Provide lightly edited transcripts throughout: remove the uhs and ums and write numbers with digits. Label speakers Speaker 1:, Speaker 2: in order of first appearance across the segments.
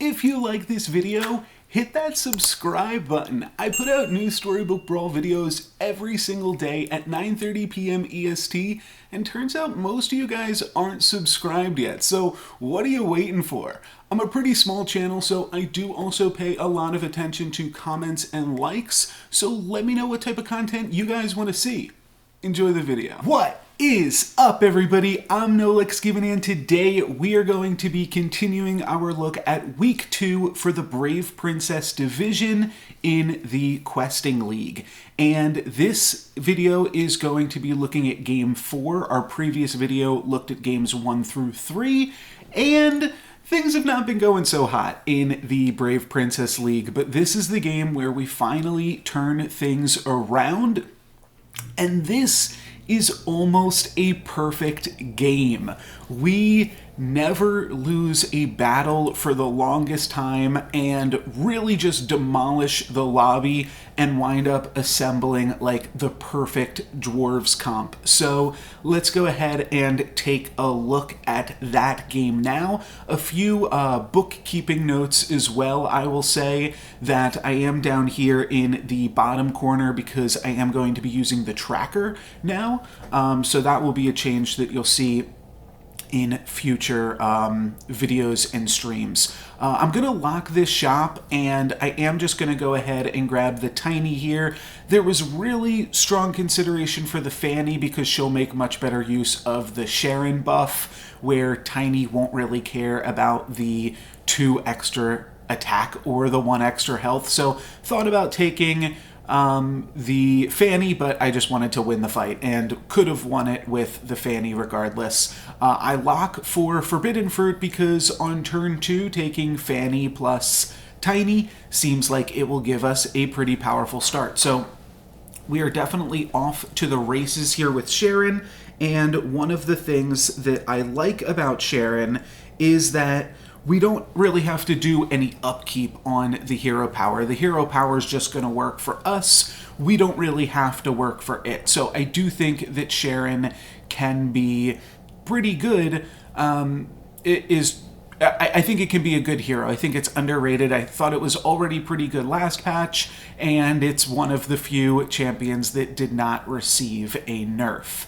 Speaker 1: If you like this video, hit that subscribe button. I put out new Storybook Brawl videos every single day at 9:30 p.m. EST, and turns out most of you guys aren't subscribed yet, so what are you waiting for? I'm a pretty small channel, so I do also pay a lot of attention to comments and likes, so let me know what type of content you guys want to see. Enjoy the video. What is up, everybody? I'm NoLucksGiven, and today we are going to be continuing our look at week 2 for the Brave Princess division in the Questing League. And this video is going to be looking at game 4. Our previous video looked at games 1 through 3, and things have not been going so hot in the Brave Princess League, but this is the game where we finally turn things around. And this is almost a perfect game. We never lose a battle for the longest time and really just demolish the lobby and wind up assembling like the perfect Dwarves comp. So let's go ahead and take a look at that game now. A few bookkeeping notes as well. I will say that I am down here in the bottom corner because I am going to be using the tracker now. So that will be a change that you'll see in future videos and streams. I'm going to lock this shop, and I am just going to go ahead and grab the Tiny here. There was really strong consideration for the Fanny because she'll make much better use of the Sharon buff, where Tiny won't really care about the 2 extra attack or the 1 extra health. So thought about taking the Fanny, but I just wanted to win the fight and could have won it with the Fanny regardless. I lock for Forbidden Fruit because on turn 2, taking Fanny plus Tiny seems like it will give us a pretty powerful start. So we are definitely off to the races here with Sharon, and one of the things that I like about Sharon is that we don't really have to do any upkeep on the hero power. The hero power is just going to work for us. We don't really have to work for it. So I do think that Sharon can be pretty good. I think it can be a good hero. I think it's underrated. I thought it was already pretty good last patch, and it's one of the few champions that did not receive a nerf.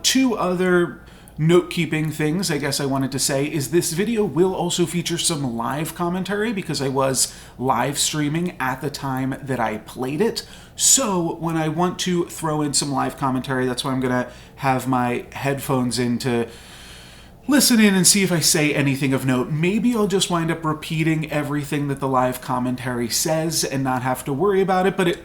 Speaker 1: 2 other note-keeping things I guess I wanted to say is this video will also feature some live commentary because I was live streaming at the time that I played it. So when I want to throw in some live commentary, that's why I'm going to have my headphones in to listen in and see if I say anything of note. Maybe I'll just wind up repeating everything that the live commentary says and not have to worry about it, but it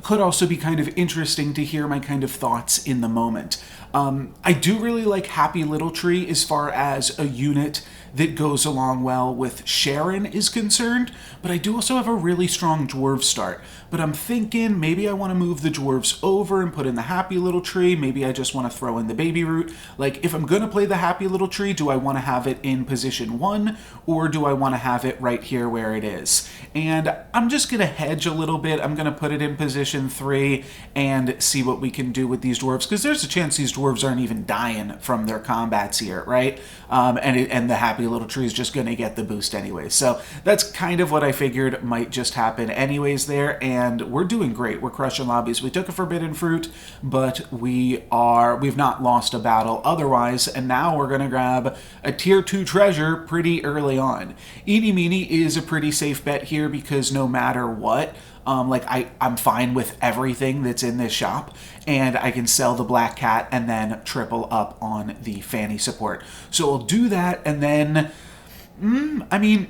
Speaker 1: could also be kind of interesting to hear my kind of thoughts in the moment. I do really like Happy Little Tree as far as a unit that goes along well with Sharon is concerned, but I do also have a really strong Dwarf start. But I'm thinking maybe I want to move the Dwarves over and put in the Happy Little Tree. Maybe I just want to throw in the Baby Root. Like, if I'm going to play the Happy Little Tree, do I want to have it in position 1, or do I want to have it right here where it is? And I'm just going to hedge a little bit. I'm going to put it in position 3 and see what we can do with these Dwarves, because there's a chance these Dwarves aren't even dying from their combats here, right? And the Happy Little Tree is just going to get the boost anyway. So that's kind of what I figured might just happen anyways there, and we're doing great. We're crushing lobbies. We took a Forbidden Fruit, but we've not lost a battle otherwise, and now we're going to grab a tier 2 treasure pretty early on. Eeny Meeny is a pretty safe bet here because no matter what, I'm fine with everything that's in this shop, and I can sell the Black Cat and then triple up on the Fanny support. So I'll do that, and then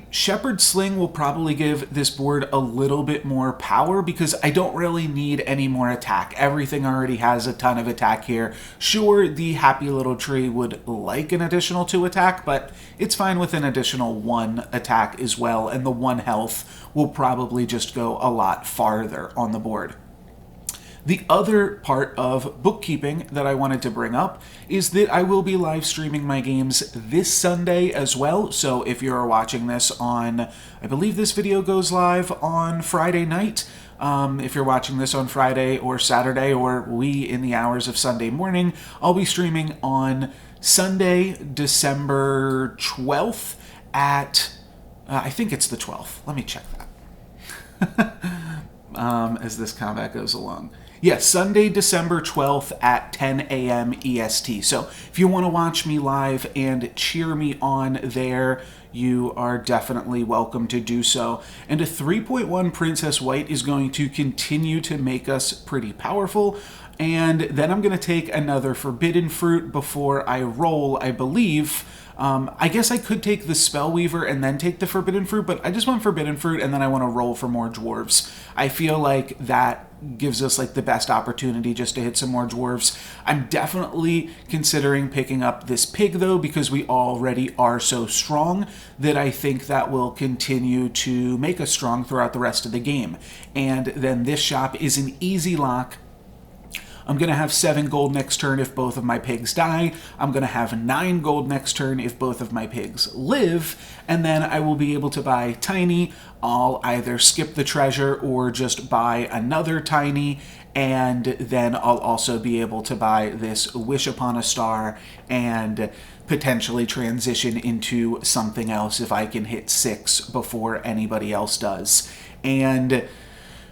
Speaker 1: Shepherd Sling will probably give this board a little bit more power because I don't really need any more attack. Everything already has a ton of attack here. Sure, the Happy Little Tree would like an additional 2 attack, but it's fine with an additional 1 attack as well, and the 1 health will probably just go a lot farther on the board. The other part of bookkeeping that I wanted to bring up is that I will be live streaming my games this Sunday as well. So if you're watching this on, I believe this video goes live on Friday night. If you're watching this on Friday or Saturday or wee in the hours of Sunday morning, I'll be streaming on Sunday, December 12th at I think it's the 12th. Let me check that. As this combat goes along. Yes, Sunday, December 12th at 10 a.m. EST. So if you want to watch me live and cheer me on there, you are definitely welcome to do so. And a 3.1 Princess White is going to continue to make us pretty powerful. And then I'm going to take another Forbidden Fruit before I roll, I believe. I guess I could take the Spellweaver and then take the Forbidden Fruit, but I just want Forbidden Fruit and then I want to roll for more Dwarves. I feel like that gives us like the best opportunity just to hit some more Dwarves. I'm definitely considering picking up this pig though, because we already are so strong that I think that will continue to make us strong throughout the rest of the game. And then this shop is an easy lock. I'm going to have 7 gold next turn if both of my pigs die. I'm going to have 9 gold next turn if both of my pigs live. And then I will be able to buy Tiny. I'll either skip the treasure or just buy another Tiny. And then I'll also be able to buy this Wish Upon a Star and potentially transition into something else if I can hit 6 before anybody else does. And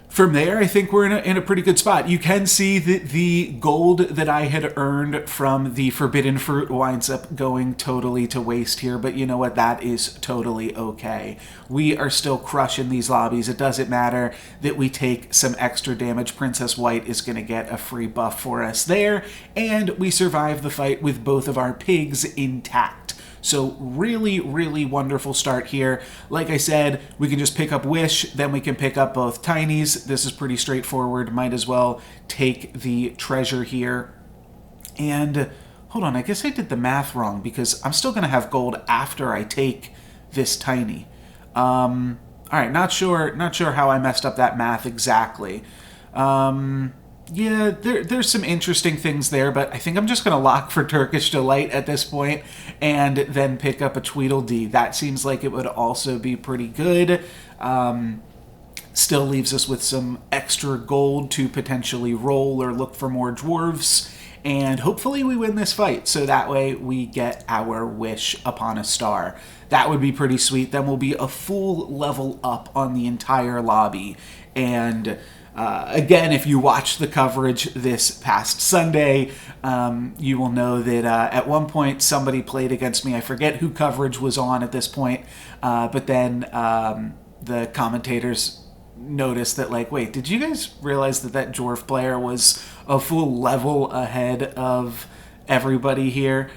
Speaker 1: from there, I think we're in a pretty good spot. You can see that the gold that I had earned from the Forbidden Fruit winds up going totally to waste here, but you know what? That is totally okay. We are still crushing these lobbies. It doesn't matter that we take some extra damage. Princess White is going to get a free buff for us there, and we survive the fight with both of our pigs intact. So really, really wonderful start here. Like I said, we can just pick up Wish, then we can pick up both Tinies. This is pretty straightforward. Might as well take the treasure here. And hold on, I guess I did the math wrong because I'm still going to have gold after I take this Tiny. All right, not sure how I messed up that math exactly. Yeah, there's some interesting things there, but I think I'm just going to lock for Turkish Delight at this point and then pick up a Tweedledee. That seems like it would also be pretty good. Still leaves us with some extra gold to potentially roll or look for more Dwarves. And hopefully we win this fight, so that way we get our Wish Upon a Star. That would be pretty sweet. Then we'll be a full level up on the entire lobby. And again, if you watched the coverage this past Sunday, you will know that at one point somebody played against me. I forget who coverage was on at this point, but then the commentators noticed that, like, wait, did you guys realize that that Dwarf player was a full level ahead of everybody here?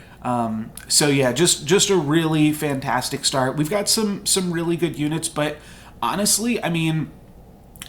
Speaker 1: So yeah, just a really fantastic start. We've got some really good units, but honestly, I mean,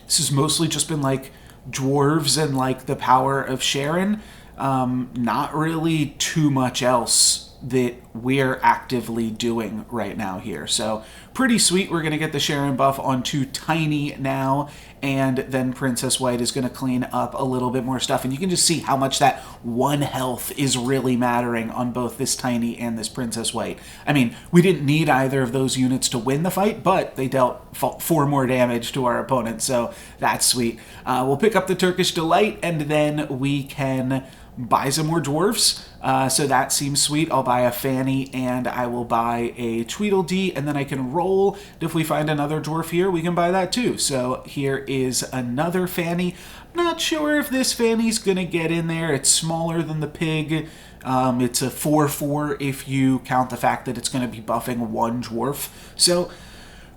Speaker 1: this has mostly just been like Dwarves and like the power of Sharon. Not really too much else that we're actively doing right now here. So pretty sweet. We're going to get the Sharon buff onto Tiny now, and then Princess White is going to clean up a little bit more stuff. And you can just see how much that 1 health is really mattering on both this Tiny and this Princess White. I mean, we didn't need either of those units to win the fight, but they dealt 4 more damage to our opponent, so that's sweet. We'll pick up the Turkish Delight, and then we can buy some more Dwarves. So that seems sweet. I'll buy a Fanny and I will buy a Tweedledee, and then I can roll. If we find another Dwarf here, we can buy that too. So here is another Fanny. Not sure if this Fanny's gonna get in there. It's smaller than the pig. It's a 4/4 if you count the fact that it's gonna be buffing 1 Dwarf. So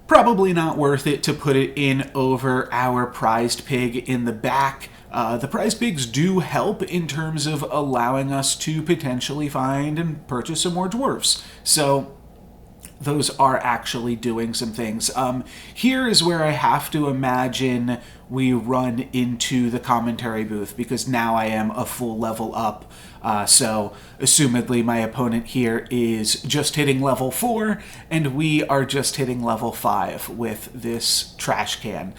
Speaker 1: probably not worth it to put it in over our prized pig in the back. The prize pigs do help in terms of allowing us to potentially find and purchase some more Dwarves. So those are actually doing some things. Here is where I have to imagine we run into the commentary booth, because now I am a full level up. So assumedly my opponent here is just hitting level 4 and we are just hitting level 5 with this trash can.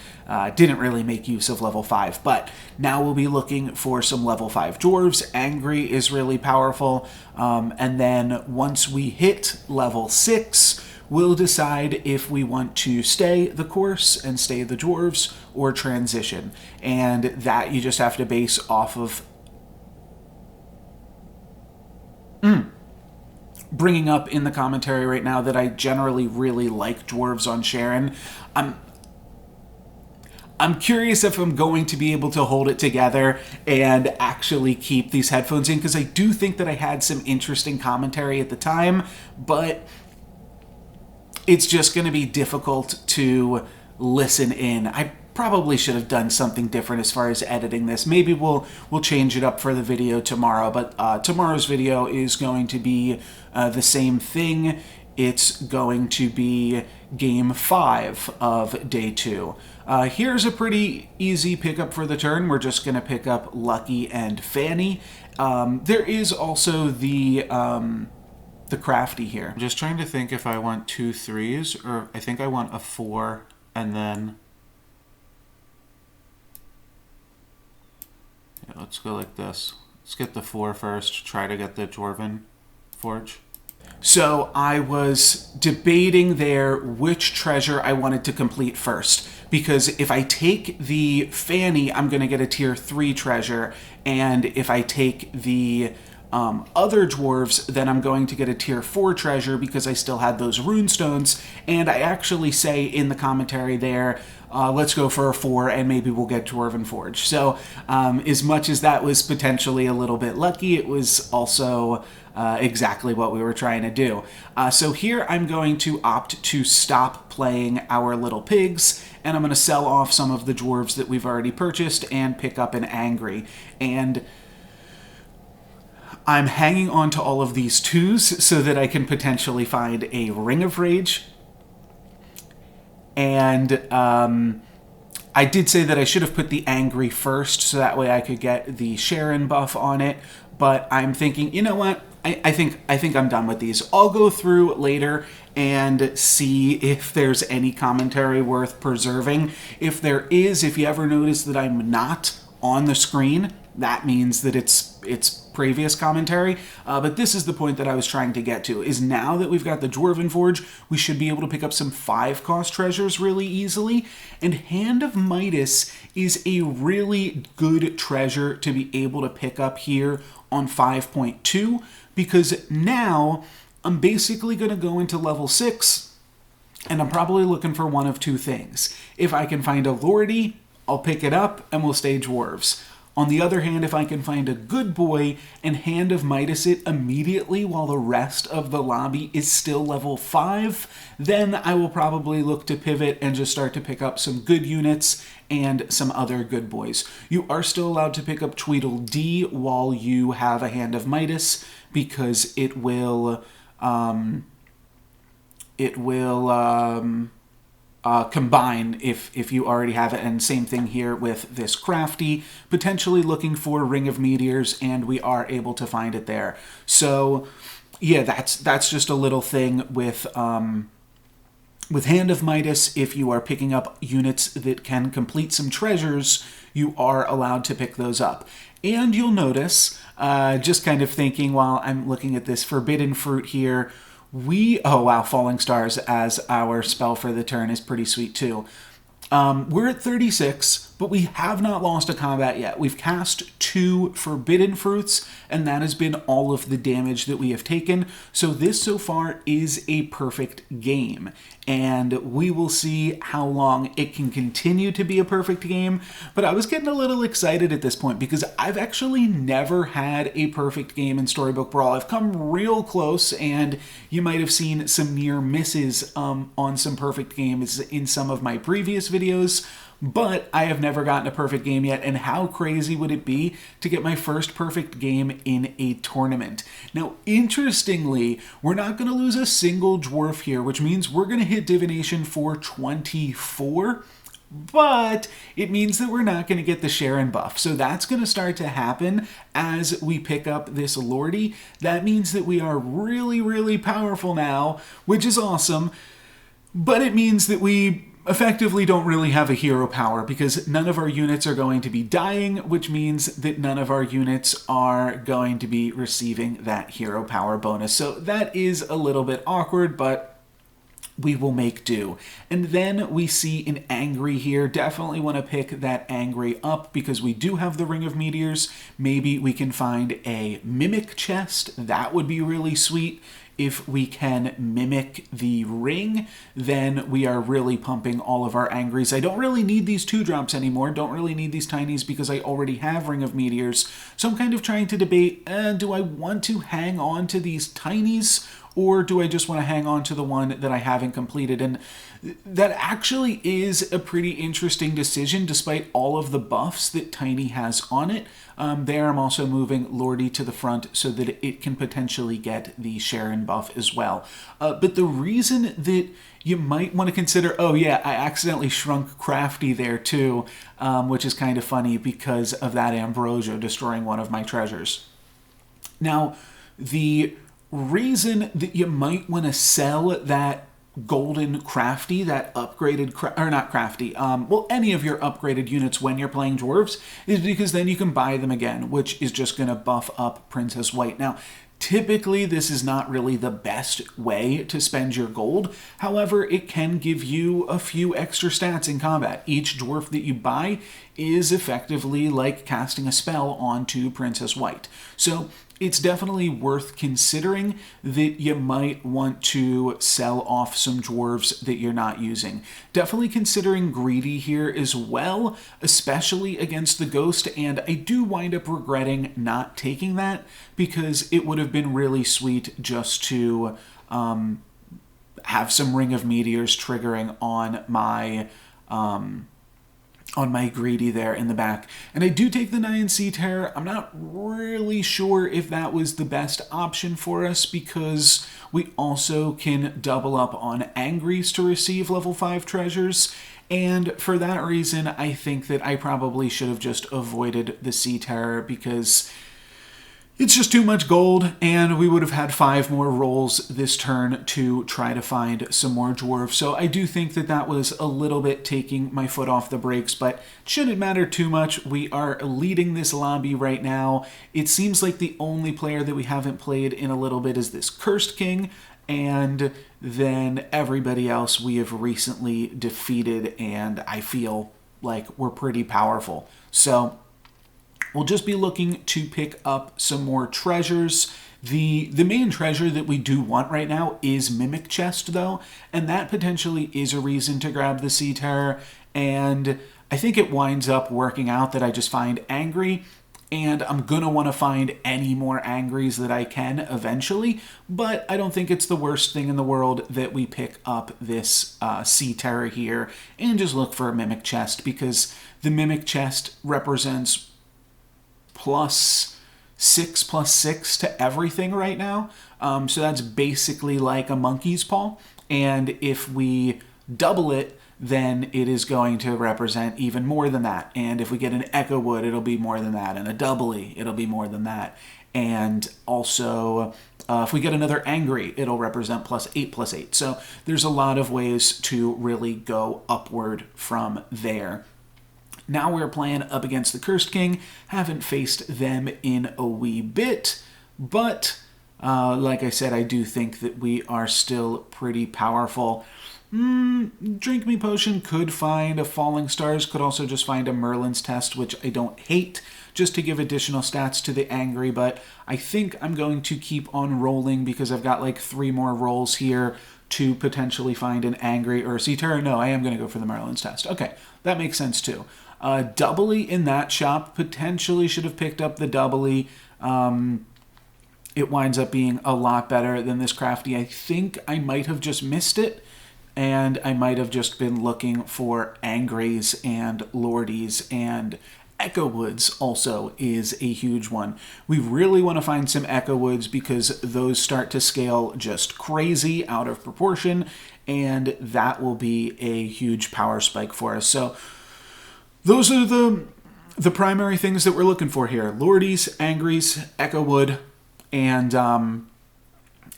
Speaker 1: Didn't really make use of level 5, but now we'll be looking for some level 5 Dwarves. Angry is really powerful. And then once we hit level 6, we'll decide if we want to stay the course and stay the Dwarves or transition. And that you just have to base off of bringing up in the commentary right now that I generally really like Dwarves on Sharon. I'm curious if I'm going to be able to hold it together and actually keep these headphones in, because I do think that I had some interesting commentary at the time, but it's just going to be difficult to listen in. I probably should have done something different as far as editing this. Maybe we'll change it up for the video tomorrow, but tomorrow's video is going to be the same thing. It's going to be game 5 of day 2. Here's a pretty easy pickup for the turn. We're just going to pick up Lucky and Fanny. There is also the crafty here. I'm just trying to think if I want 2 3s, or I think I want a 4, and then... Yeah, let's go like this. Let's get the 4 first, try to get the Dwarven Forge. So I was debating there which treasure I wanted to complete first, because if I take the Fanny, I'm going to get a tier 3 treasure, and if I take the other dwarves, then I'm going to get a tier 4 treasure because I still had those runestones, and I actually say in the commentary there, let's go for a 4 and maybe we'll get Dwarven Forge. So as much as that was potentially a little bit lucky, it was also exactly what we were trying to do. So here I'm going to opt to stop playing our little pigs, and I'm going to sell off some of the dwarves that we've already purchased and pick up an angry. And I'm hanging on to all of these 2s so that I can potentially find a Ring of Rage. And I did say that I should have put the Angry first, so that way I could get the Sharon buff on it. But I'm thinking, you know what? I think I'm done with these. I'll go through later and see if there's any commentary worth preserving. If there is, if you ever notice that I'm not on the screen, that means that it's previous commentary. But this is the point that I was trying to get to, is now that we've got the Dwarven Forge, we should be able to pick up some 5-cost treasures really easily. And Hand of Midas is a really good treasure to be able to pick up here on 5.2, because now I'm basically going to go into level 6, and I'm probably looking for one of 2 things. If I can find a Lordy, I'll pick it up and we'll stay dwarves. On the other hand, if I can find a good boy and Hand of Midas it immediately while the rest of the lobby is still level 5, then I will probably look to pivot and just start to pick up some good units and some other good boys. You are still allowed to pick up Tweedledee while you have a Hand of Midas, because it will combine if you already have it. And same thing here with this crafty, potentially looking for Ring of Meteors, and we are able to find it there. So yeah, that's just a little thing with Hand of Midas. If you are picking up units that can complete some treasures, you are allowed to pick those up. And you'll notice, just kind of thinking while I'm looking at this Forbidden Fruit here, oh wow, Falling Stars as our spell for the turn is pretty sweet too. We're at 36, but we have not lost a combat yet. We've cast 2 Forbidden Fruits, and that has been all of the damage that we have taken. So this so far is a perfect game, and we will see how long it can continue to be a perfect game. But I was getting a little excited at this point, because I've actually never had a perfect game in Storybook Brawl. I've come real close, and you might have seen some near misses on some perfect games in some of my previous videos, but I have never gotten a perfect game yet. And how crazy would it be to get my first perfect game in a tournament? Now, interestingly, we're not going to lose a single dwarf here, which means we're going to hit divination for 24, but it means that we're not going to get the Sharon buff. So that's going to start to happen as we pick up this Lordy. That means that we are really, really powerful now, which is awesome, but it means that we effectively don't really have a hero power, because none of our units are going to be dying, which means that none of our units are going to be receiving that hero power bonus. So that is a little bit awkward, but we will make do. And then we see an Angry here. Definitely want to pick that Angry up because we do have the Ring of Meteors. Maybe we can find a Mimic chest. That would be really sweet. if we can mimic the ring, then we are really pumping all of our angries. I don't really need these 2-drops anymore, don't really need these tinies because I already have Ring of Meteors. So I'm kind of trying to debate, do I want to hang on to these tinies, or do I just want to hang on to the one that I haven't completed? And that actually is a pretty interesting decision, despite all of the buffs that Tiny has on it. There I'm also moving Lordy to the front so that it can potentially get the Sharon buff as well. But the reason that you might want to consider, oh yeah, I accidentally shrunk Crafty there too, which is kind of funny because of that Ambrosio destroying one of my treasures. Now, the reason that you might want to sell that golden Crafty, that upgraded, or not Crafty, well, any of your upgraded units when you're playing Dwarves, is because then you can buy them again, which is just going to buff up Princess White. Now, typically, this is not really the best way to spend your gold. However, it can give you a few extra stats in combat. Each dwarf that you buy is effectively like casting a spell onto Princess White. So it's definitely worth considering that you might want to sell off some dwarves that you're not using. Definitely considering greedy here as well, especially against the ghost, and I do wind up regretting not taking that because it would have been really sweet just to have some Ring of Meteors triggering on my greedy there in the back. And I do take the Nyan Sea Terror. I'm not really sure if that was the best option for us because we also can double up on Angries to receive level 5 treasures. And for that reason, I think that I probably should have just avoided the Sea Terror because it's just too much gold, and we would have had 5 more rolls this turn to try to find some more dwarves. So I do think that that was a little bit taking my foot off the brakes, but it shouldn't matter too much. We are leading this lobby right now. It seems like the only player that we haven't played in a little bit is this Cursed King, and then everybody else we have recently defeated, and I feel like we're pretty powerful. So we'll just be looking to pick up some more treasures. The main treasure that we do want right now is Mimic Chest, though, and that potentially is a reason to grab the Sea Terror, and I think it winds up working out that I just find Angry, and I'm going to want to find any more Angries that I can eventually, but I don't think it's the worst thing in the world that we pick up this Sea Terror here and just look for a Mimic Chest, because the Mimic Chest represents +6 to everything right now. So that's basically like a monkey's paw. And if we double it, then it is going to represent even more than that. And if we get an Echo Wood, it'll be more than that. And a doubly, it'll be more than that. And also, if we get another Angry, it'll represent +8. So there's a lot of ways to really go upward from there. Now we're playing up against the Cursed King. Haven't faced them in a wee bit, but like I said, I do think that we are still pretty powerful. Drink Me Potion could find a Falling Stars, could also just find a Merlin's Test, which I don't hate, just to give additional stats to the Angry, but I think I'm going to keep on rolling because I've got like 3 more rolls here to potentially find an Angry or a Sea Terror. No, I am going to go for the Merlin's Test. Okay, that makes sense too. Doubly in that shop, potentially should have picked up the doubly. It winds up being a lot better than this Crafty. I think I might have just missed it, and I might have just been looking for Angries and Lordies, and Echo Woods also is a huge one. We really want to find some Echo Woods because those start to scale just crazy out of proportion, and that will be a huge power spike for us. So those are the primary things that we're looking for here. Lordies, Angries, Echo Wood, and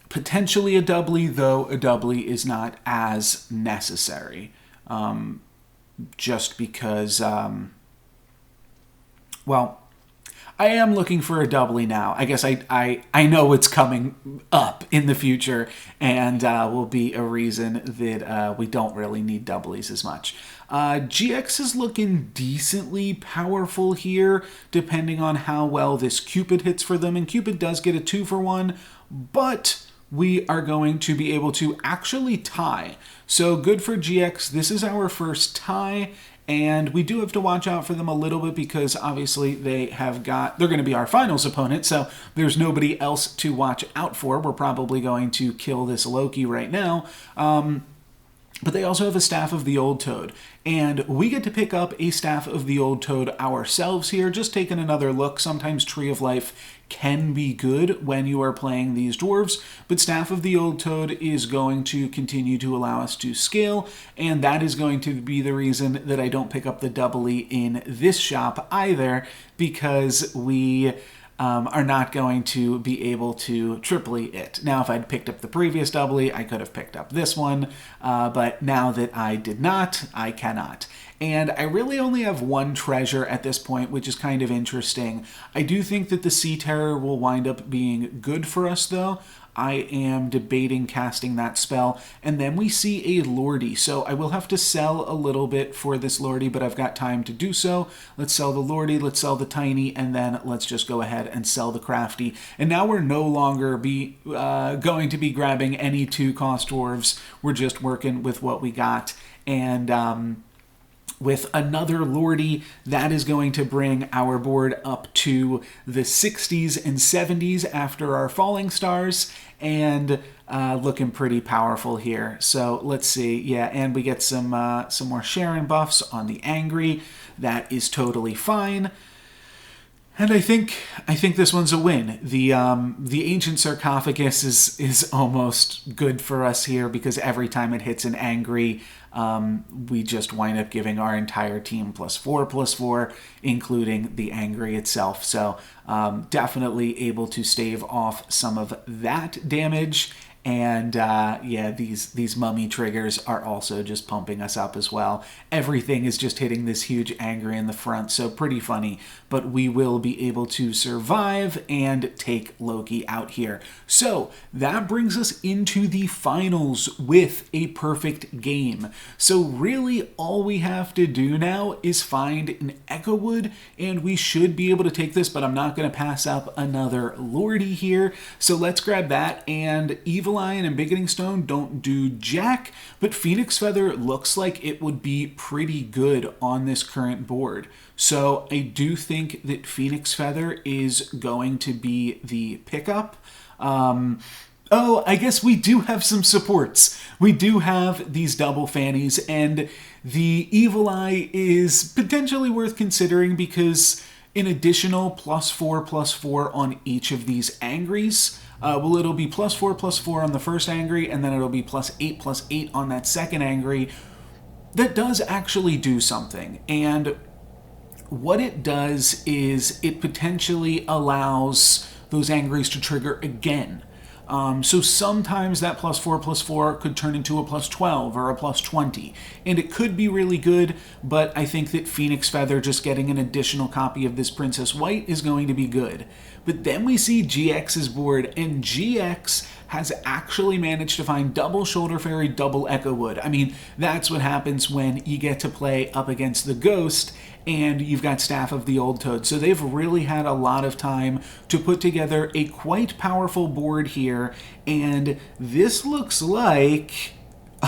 Speaker 1: potentially a doubly, though a doubly is not as necessary. Just because, well, I am looking for a doubly now. I guess I know it's coming up in the future, and will be a reason that we don't really need doublies as much. GX is looking decently powerful here, depending on how well this Cupid hits for them. And Cupid does get a 2-for-1, but we are going to be able to actually tie. So good for GX. This is our first tie. And we do have to watch out for them a little bit because obviously they're going to be our finals opponent, so there's nobody else to watch out for. We're probably going to kill this Loki right now. But they also have a Staff of the Old Toad. And we get to pick up a Staff of the Old Toad ourselves here, just taking another look. Sometimes Tree of Life can be good when you are playing these dwarves, but Staff of the Old Toad is going to continue to allow us to scale, and that is going to be the reason that I don't pick up the doubly in this shop either, because we are not going to be able to triply it. Now, if I'd picked up the previous doubly, I could have picked up this one, but now that I did not, I cannot. And I really only have one treasure at this point, which is kind of interesting. I do think that the Sea Terror will wind up being good for us, though. I am debating casting that spell. And then we see a Lordy. So I will have to sell a little bit for this Lordy, but I've got time to do so. Let's sell the Lordy, let's sell the Tiny, and then let's just go ahead and sell the Crafty. And now we're no longer going to be grabbing any 2-cost dwarves. We're just working with what we got. And with another Lordy, that is going to bring our board up to the 60s and 70s after our Falling Stars, and looking pretty powerful here. So let's see, yeah, and we get some more Sharon buffs on the Angry. That is totally fine. And I think this one's a win. The Ancient Sarcophagus is almost good for us here because every time it hits an Angry, we just wind up giving our entire team +4/+4, including the Angry itself. So definitely able to stave off some of that damage. And yeah, these mummy triggers are also just pumping us up as well. Everything is just hitting this huge Angry in the front, so pretty funny. But we will be able to survive and take Loki out here. So that brings us into the finals with a perfect game. So really all we have to do now is find an Echo Wood, and we should be able to take this, but I'm not going to pass up another Lordy here. So let's grab that, and Evil Eye and Embiggening Stone don't do jack, but Phoenix Feather looks like it would be pretty good on this current board. So I do think that Phoenix Feather is going to be the pickup. Oh, I guess we do have some supports. We do have these double fannies, and the Evil Eye is potentially worth considering because an additional +4/+4 on each of these Angries. Well, it'll be +4/+4 on the first Angry, and then it'll be +8/+8 on that second Angry. That does actually do something, and what it does is it potentially allows those Angries to trigger again. So sometimes that +4/+4 could turn into a +12 or a +20, and it could be really good, but I think that Phoenix Feather, just getting an additional copy of this Princess White, is going to be good. But then we see GX's board, and GX has actually managed to find double Shoulder Fairy, double Echo Wood. I mean, that's what happens when you get to play up against the Ghost, and you've got Staff of the Old Toad. So they've really had a lot of time to put together a quite powerful board here, and this looks like...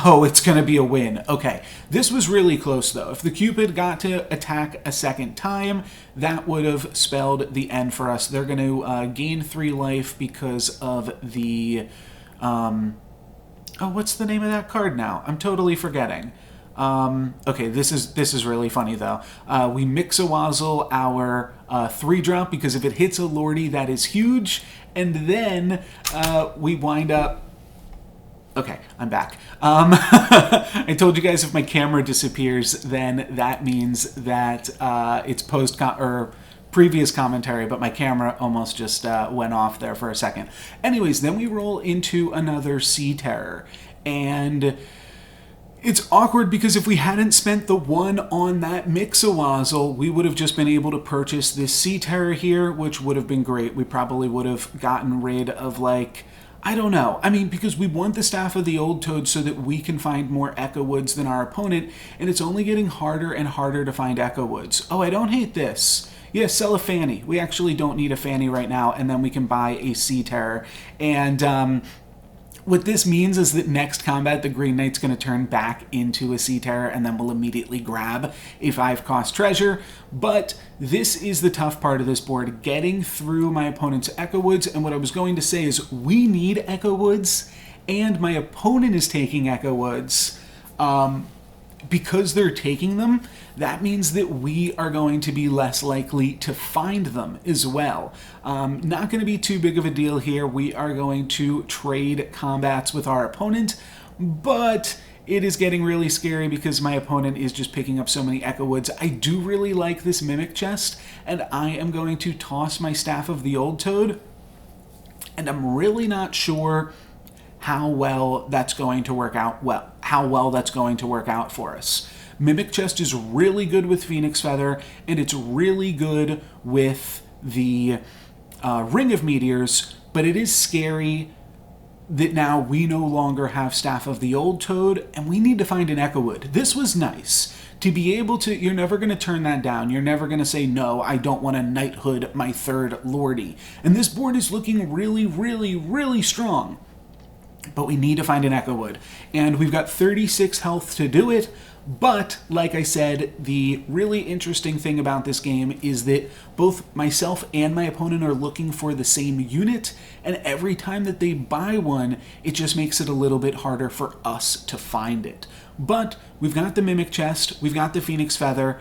Speaker 1: oh, it's going to be a win. Okay, this was really close, though. If the Cupid got to attack a second time, that would have spelled the end for us. They're going to gain 3 life because of the... oh, what's the name of that card now? I'm totally forgetting. Okay, this is really funny, though. We Mix-a-Wazzle our 3-drop because if it hits a Lordy, that is huge. And then we wind up... okay, I'm back. I told you guys if my camera disappears, then that means that it's previous commentary, but my camera almost just went off there for a second. Anyways, then we roll into another Sea Terror, and it's awkward because if we hadn't spent the 1 on that Mix-a-Wazzle, we would have just been able to purchase this Sea Terror here, which would have been great. We probably would have gotten rid of, like... I don't know. I mean, because we want the Staff of the Old Toad so that we can find more Echo Woods than our opponent, and it's only getting harder and harder to find Echo Woods. Oh, I don't hate this. Yeah, sell a Fanny. We actually don't need a Fanny right now, and then we can buy a Sea Terror. And What this means is that next combat, the Green Knight's going to turn back into a Sea Terror and then will immediately grab a 5-cost treasure. But this is the tough part of this board, getting through my opponent's Echo Woods. And what I was going to say is we need Echo Woods, and my opponent is taking Echo Woods. Because they're taking them, that means that we are going to be less likely to find them as well. Not going to be too big of a deal here. We are going to trade combats with our opponent, but it is getting really scary because my opponent is just picking up so many Echo Woods. I do really like this Mimic chest, and I am going to toss my Staff of the Old Toad, and I'm really not sure how well that's going to work out for us. Mimic Chest is really good with Phoenix Feather, and it's really good with the Ring of Meteors, but it is scary that now we no longer have Staff of the Old Toad, and we need to find an Echo Wood. This was nice. To be able to, you're never going to turn that down. You're never going to say, no, I don't want a Knighthood, my third Lordy. And this board is looking really, really, really strong. But we need to find an Echo Wood. And we've got 36 health to do it. But, like I said, the really interesting thing about this game is that both myself and my opponent are looking for the same unit, and every time that they buy one, it just makes it a little bit harder for us to find it. But we've got the Mimic Chest, we've got the Phoenix Feather,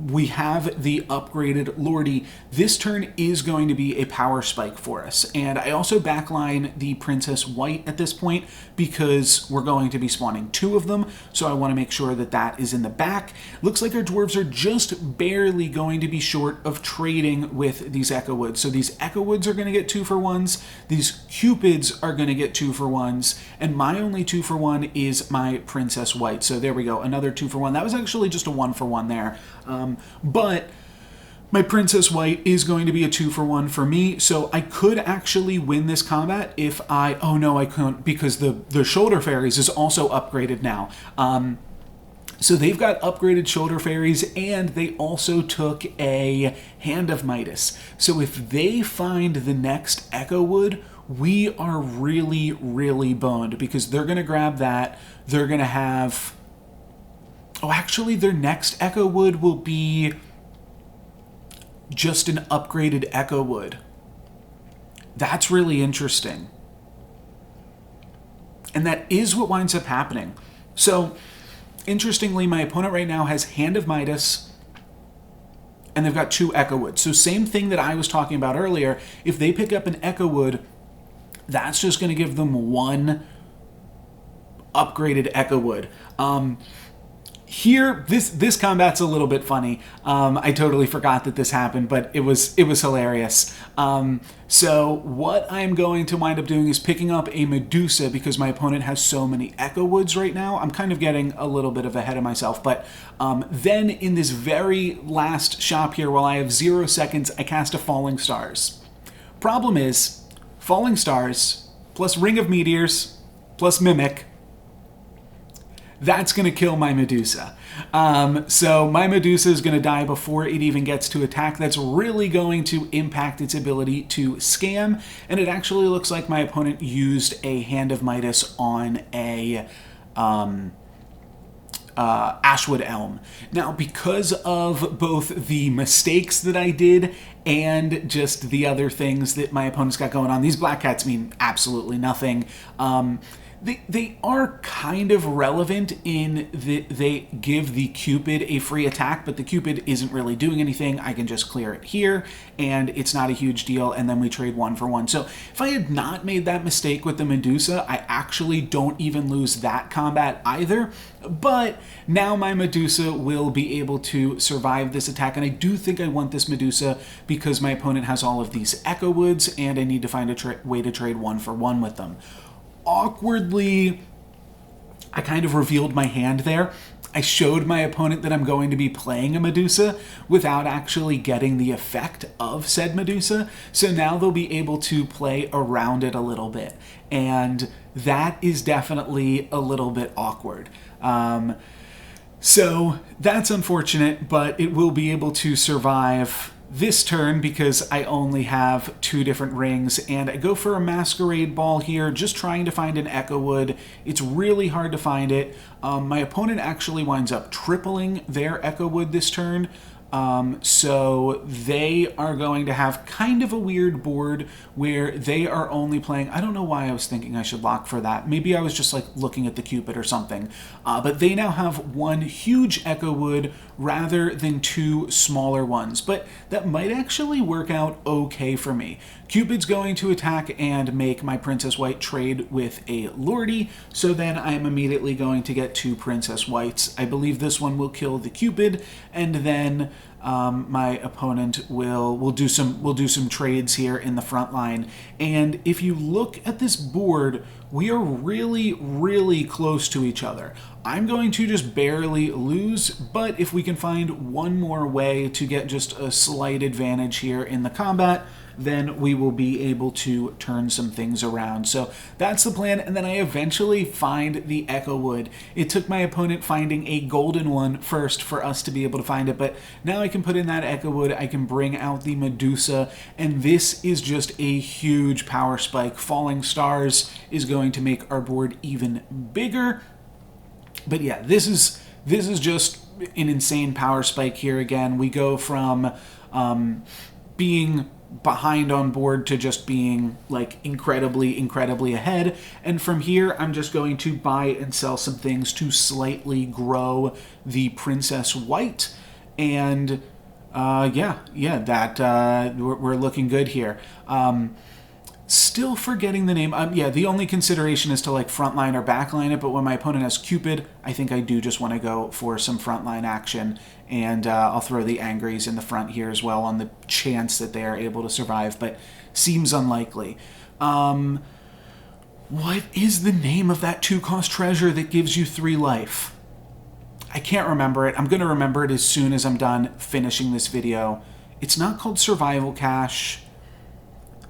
Speaker 1: we have the upgraded Lordy. This turn is going to be a power spike for us. And I also backline the Princess White at this point because we're going to be spawning 2 of them. So I want to make sure that that is in the back. Looks like our Dwarves are just barely going to be short of trading with these Echo Woods. So these Echo Woods are going to get 2-for-1s. These Cupids are going to get 2-for-1s. And my only 2-for-1 is my Princess White. So there we go. Another 2-for-1. That was actually just a 1-for-1 there. But my Princess White is going to be a 2-for-1 for me, so I could actually win this combat if I... Oh no, I couldn't, because the Shoulder Fairies is also upgraded now. So they've got upgraded Shoulder Fairies, and they also took a Hand of Midas. So if they find the next Echo Wood, we are really, really boned, because they're going to grab that. They're going to have... Oh, actually, their next Echo Wood will be just an upgraded Echo Wood. That's really interesting. And that is what winds up happening. So, interestingly, my opponent right now has Hand of Midas, and they've got 2 Echo Woods. So same thing that I was talking about earlier. If they pick up an Echo Wood, that's just going to give them 1 upgraded Echo Wood. Here, this combat's a little bit funny. I totally forgot that this happened, but it was hilarious. So what I'm going to wind up doing is picking up a Medusa because my opponent has so many Echo Woods right now. I'm kind of getting a little bit of ahead of myself, but then in this very last shop here, while I have 0 seconds, I cast a Falling Stars. Problem is, Falling Stars plus Ring of Meteors plus Mimic, that's going to kill my Medusa. So my Medusa is going to die before it even gets to attack. That's really going to impact its ability to scam. And it actually looks like my opponent used a Hand of Midas on a Ashwood Elm. Now, because of both the mistakes that I did and just the other things that my opponent's got going on, these Black Cats mean absolutely nothing. They are kind of relevant in that they give the Cupid a free attack, but the Cupid isn't really doing anything. I can just clear it here, and it's not a huge deal, and then we trade 1-for-1. So if I had not made that mistake with the Medusa, I actually don't even lose that combat either. But now my Medusa will be able to survive this attack, and I do think I want this Medusa because my opponent has all of these Echo Woods, and I need to find a way to trade 1-for-1 with them. Awkwardly, I kind of revealed my hand there. I showed my opponent that I'm going to be playing a Medusa without actually getting the effect of said Medusa. So now they'll be able to play around it a little bit. And that is definitely a little bit awkward. So that's unfortunate, but it will be able to survive this turn, because I only have 2 different rings, and I go for a Masquerade Ball here, just trying to find an Echo Wood. It's really hard to find it. My opponent actually winds up tripling their Echo Wood this turn. So they are going to have kind of a weird board where they are only playing, I don't know why I was thinking I should lock for that. Maybe I was just like looking at the Cupid or something. But they now have 1 huge Echo Wood rather than 2 smaller ones. But that might actually work out okay for me. Cupid's going to attack and make my Princess White trade with a Lordy, so then I am immediately going to get 2 Princess Whites. I believe this one will kill the Cupid, and then my opponent will do some trades here in the front line. And if you look at this board, we are really, really close to each other. I'm going to just barely lose, but if we can find one more way to get just a slight advantage here in the combat, then we will be able to turn some things around. So that's the plan, and then I eventually find the Echo Wood. It took my opponent finding a golden one first for us to be able to find it, but now I can put in that Echo Wood, I can bring out the Medusa, and this is just a huge power spike. Falling Stars is going to make our board even bigger. But yeah, this is just an insane power spike here again. We go from being behind on board to just being like incredibly ahead, and from here I'm just going to buy and sell some things to slightly grow the Princess White, and we're looking good here. Still forgetting the name. The only consideration is to like frontline or backline it, but when my opponent has Cupid, I think I do just want to go for some frontline action, and I'll throw the Angries in the front here as well on the chance that they are able to survive, but seems unlikely. What is the name of that 2-cost treasure that gives you 3 life? I can't remember it. I'm going to remember it as soon as I'm done finishing this video. It's not called Survival Cache.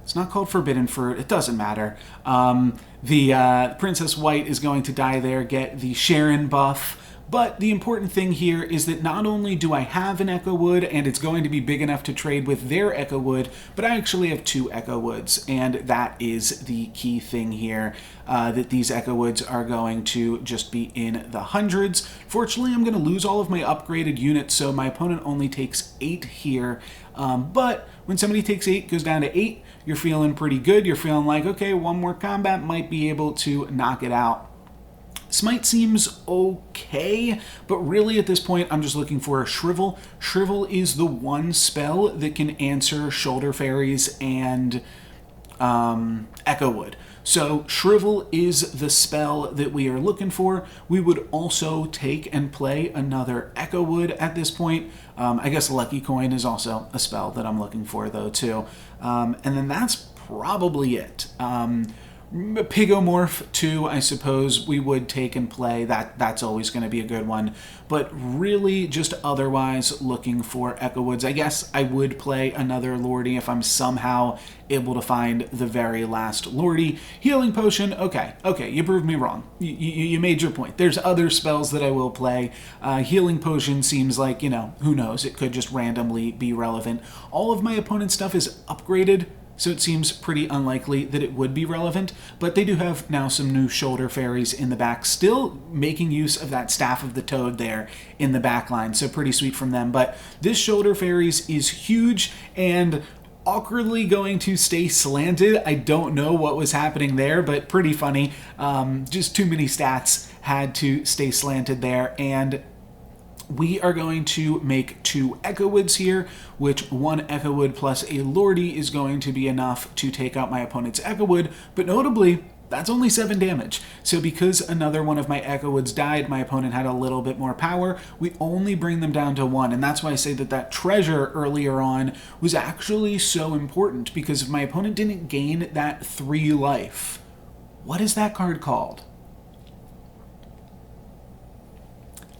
Speaker 1: It's not called Forbidden Fruit. It doesn't matter. The Princess White is going to die there, get the Sharon buff. But the important thing here is that not only do I have an Echo Wood, and it's going to be big enough to trade with their Echo Wood, but I actually have 2 Echo Woods, and that is the key thing here, that these Echo Woods are going to just be in the hundreds. Fortunately, I'm going to lose all of my upgraded units, so my opponent only takes 8 here. But when somebody takes 8, goes down to 8, you're feeling pretty good. You're feeling like, okay, one more combat might be able to knock it out. Smite seems okay, but really at this point I'm just looking for a Shrivel. Shrivel is the one spell that can answer Shoulder Fairies and Echo Wood. So Shrivel is the spell that we are looking for. We would also take and play another Echo Wood at this point. I guess Lucky Coin is also a spell that I'm looking for though too. And then that's probably it. Pigomorph too, I suppose we would take and play. That's always going to be a good one. But really just otherwise looking for Echo Woods. I guess I would play another Lordy if I'm somehow able to find the very last Lordy. Healing Potion, okay, you proved me wrong. You made your point. There's other spells that I will play. Healing Potion seems like, who knows, it could just randomly be relevant. All of my opponent's stuff is upgraded, so it seems pretty unlikely that it would be relevant, but they do have now some new Shoulder Fairies in the back, still making use of that Staff of the Toad there in the back line, so pretty sweet from them. But this Shoulder Fairies is huge and awkwardly going to stay slanted. I don't know what was happening there, but pretty funny. Just too many stats had to stay slanted there, and we are going to make 2 Echo Woods here, which 1 Echo Wood plus a Lordy is going to be enough to take out my opponent's Echo Wood, but notably, that's only 7 damage. So because another one of my Echo Woods died, my opponent had a little bit more power, we only bring them down to 1, and that's why I say that treasure earlier on was actually so important, because if my opponent didn't gain that 3 life, what is that card called?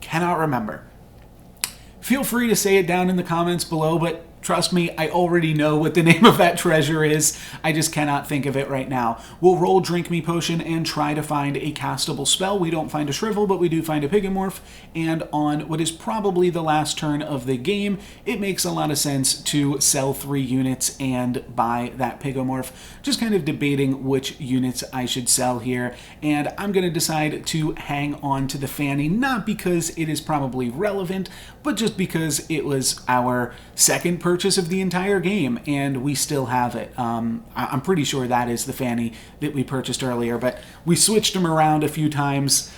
Speaker 1: Cannot remember. Feel free to say it down in the comments below, but Trust me, I already know what the name of that treasure is. I just cannot think of it right now. We'll roll Drink Me Potion and try to find a castable spell. We don't find a Shrivel, but we do find a Pigomorph. And on what is probably the last turn of the game, it makes a lot of sense to sell 3 units and buy that Pigomorph. Just kind of debating which units I should sell here. And I'm going to decide to hang on to the Fanny, not because it is probably relevant, but just because it was our second purchase of the entire game, and we still have it. I'm pretty sure that is the Fanny that we purchased earlier, but we switched them around a few times.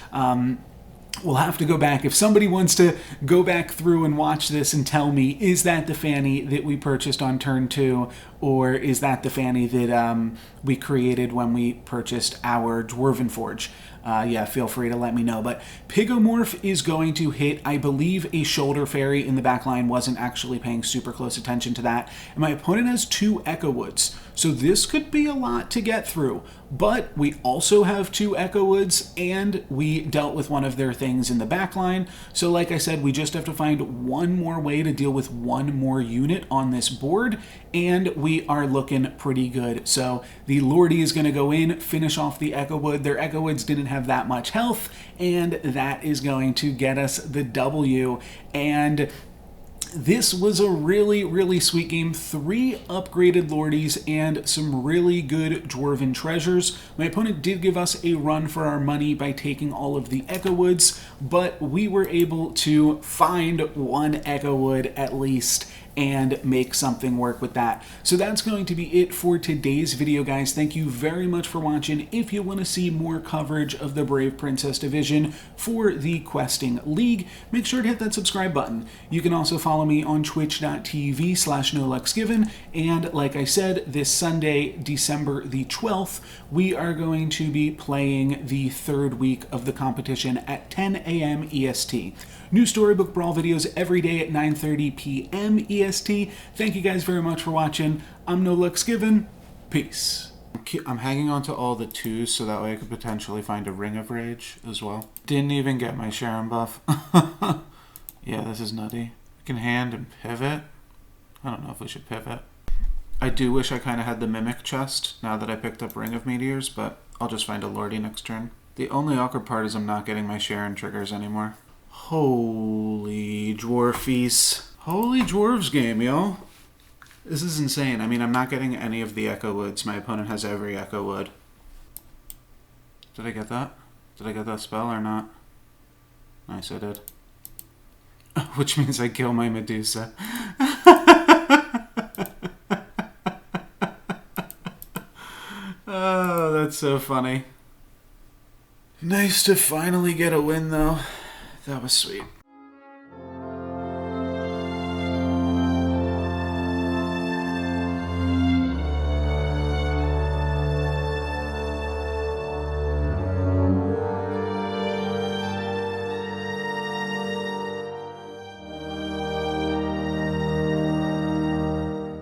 Speaker 1: We'll have to go back. If somebody wants to go back through and watch this and tell me, is that the Fanny that we purchased on turn 2, or is that the Fanny that we created when we purchased our Dwarven Forge? Yeah, feel free to let me know. But Pigomorph is going to hit, I believe, a Shoulder Fairy in the back line. Wasn't actually paying super close attention to that. And my opponent has 2 Echo Woods. So this could be a lot to get through. But we also have 2 Echo Woods, and we dealt with one of their things in the back line. So like I said, we just have to find one more way to deal with one more unit on this board, and we are looking pretty good. So the Lordy is going to go in, finish off the Echo Wood. Their Echo Woods didn't have that much health, and that is going to get us the W. And this was a really, really sweet game. 3 upgraded Lordies and some really good Dwarven treasures. My opponent did give us a run for our money by taking all of the Echo Woods, but we were able to find 1 Echo Wood at least and make something work with that. So that's going to be it for today's video, guys. Thank you very much for watching. If you want to see more coverage of the Brave Princess Division for the Questing League, make sure to hit that subscribe button. You can also follow me on twitch.tv/NoLucksGiven. And like I said, this Sunday, December the 12th, we are going to be playing the 3rd week of the competition at 10 a.m. EST. New Storybook Brawl videos every day at 9:30 p.m. EST. Thank you guys very much for watching. I'm NoLucksGiven. Peace. I'm hanging on to all the 2s so that way I could potentially find a Ring of Rage as well. Didn't even get my Sharon buff. Yeah, this is nutty. We can hand and pivot. I don't know if we should pivot. I do wish I kind of had the Mimic chest now that I picked up Ring of Meteors, but I'll just find a Lordy next turn. The only awkward part is I'm not getting my Sharon triggers anymore. Holy dwarfies. Holy dwarves game, yo. This is insane. I mean, I'm not getting any of the Echo Woods. My opponent has every Echo Wood. Did I get that? Did I get that spell or not? Nice, I did. Which means I kill my Medusa. Oh, that's so funny. Nice to finally get a win, though. That was sweet.